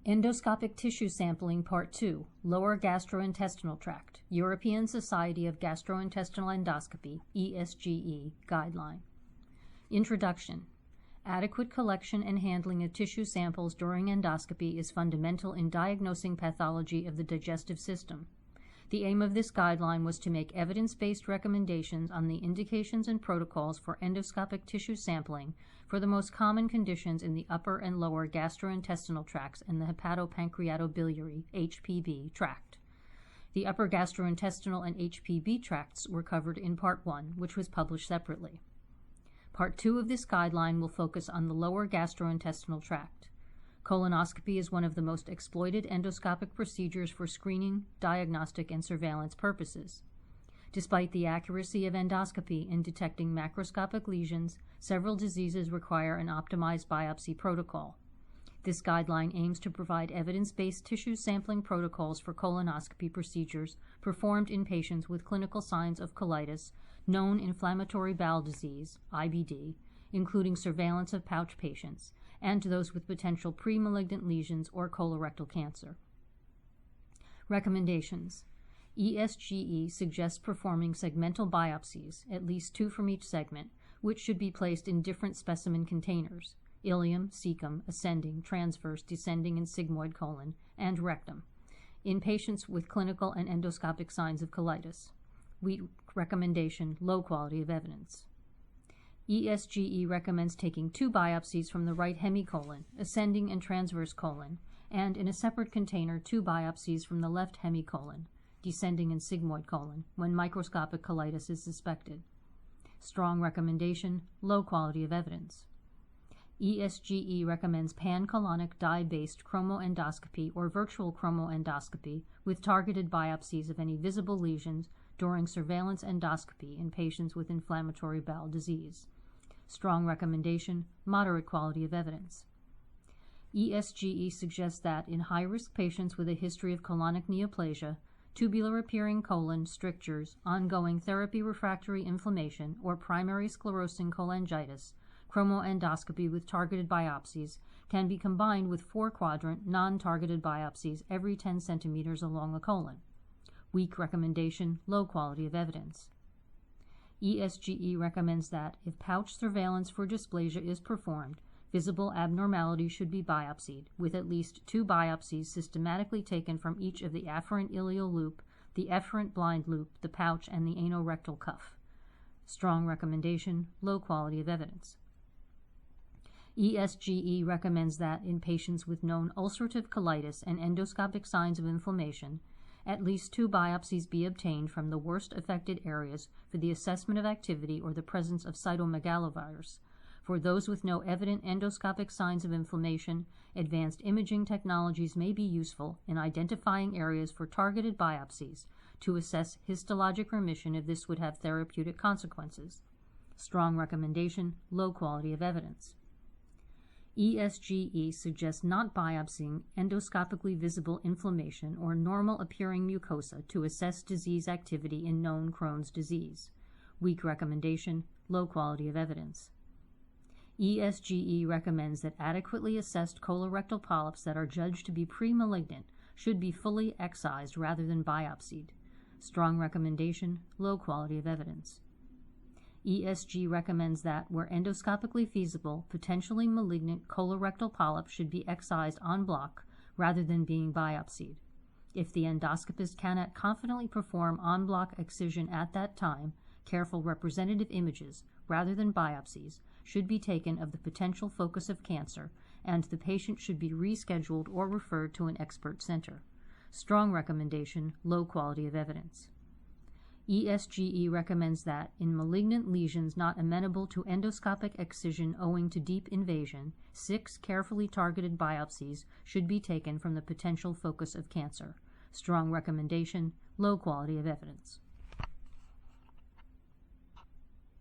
Endoscopic Tissue Sampling Part 2, Lower Gastrointestinal Tract, European Society of Gastrointestinal Endoscopy, ESGE Guideline. Introduction. Adequate collection and handling of tissue samples during endoscopy is fundamental in diagnosing pathology of the digestive system. The aim of this guideline was to make evidence-based recommendations on the indications and protocols for endoscopic tissue sampling for the most common conditions in the upper and lower gastrointestinal tracts and the hepatopancreatobiliary (HPB) tract. The upper gastrointestinal and HPB tracts were covered in Part 1, which was published separately. Part 2 of this guideline will focus on the lower gastrointestinal tract. Colonoscopy is one of the most exploited endoscopic procedures for screening, diagnostic, and surveillance purposes. Despite the accuracy of endoscopy in detecting macroscopic lesions, several diseases require an optimized biopsy protocol. This guideline aims to provide evidence-based tissue sampling protocols for colonoscopy procedures performed in patients with clinical signs of colitis, known inflammatory bowel disease, IBD, including surveillance of pouch patients, and those with potential pre-malignant lesions or colorectal cancer. Recommendations. ESGE suggests performing segmental biopsies, at least 2 from each segment, which should be placed in different specimen containers: ileum, cecum, ascending, transverse, descending, and sigmoid colon, and rectum, in patients with clinical and endoscopic signs of colitis. Weak recommendation, low quality of evidence. ESGE recommends taking 2 biopsies from the right hemicolon, ascending and transverse colon, and in a separate container 2 biopsies from the left hemicolon, descending and sigmoid colon, when microscopic colitis is suspected. Strong recommendation, low quality of evidence. ESGE recommends pancolonic dye-based chromoendoscopy or virtual chromoendoscopy with targeted biopsies of any visible lesions during surveillance endoscopy in patients with inflammatory bowel disease. Strong recommendation, moderate quality of evidence. ESGE suggests that in high-risk patients with a history of colonic neoplasia, tubular-appearing colon strictures, ongoing therapy-refractory inflammation, or primary sclerosing cholangitis, chromoendoscopy with targeted biopsies can be combined with 4-quadrant non-targeted biopsies every 10 centimeters along the colon. Weak recommendation, low quality of evidence. ESGE recommends that if pouch surveillance for dysplasia is performed, visible abnormalities should be biopsied, with at least 2 biopsies systematically taken from each of the afferent ileal loop, the efferent blind loop, the pouch, and the anorectal cuff. Strong recommendation, low quality of evidence. ESGE recommends that in patients with known ulcerative colitis and endoscopic signs of inflammation, at least 2 biopsies be obtained from the worst affected areas for the assessment of activity or the presence of cytomegalovirus. For those with no evident endoscopic signs of inflammation, advanced imaging technologies may be useful in identifying areas for targeted biopsies to assess histologic remission if this would have therapeutic consequences. Strong recommendation, low quality of evidence. ESGE suggests not biopsying endoscopically visible inflammation or normal-appearing mucosa to assess disease activity in known Crohn's disease. Weak recommendation, low quality of evidence. ESGE recommends that adequately assessed colorectal polyps that are judged to be pre-malignant should be fully excised rather than biopsied. Strong recommendation, low quality of evidence. ESG recommends that, where endoscopically feasible, potentially malignant colorectal polyps should be excised en bloc rather than being biopsied. If the endoscopist cannot confidently perform en bloc excision at that time, careful representative images, rather than biopsies, should be taken of the potential focus of cancer, and the patient should be rescheduled or referred to an expert center. Strong recommendation, low quality of evidence. ESGE recommends that, in malignant lesions not amenable to endoscopic excision owing to deep invasion, 6 carefully targeted biopsies should be taken from the potential focus of cancer. Strong recommendation, low quality of evidence.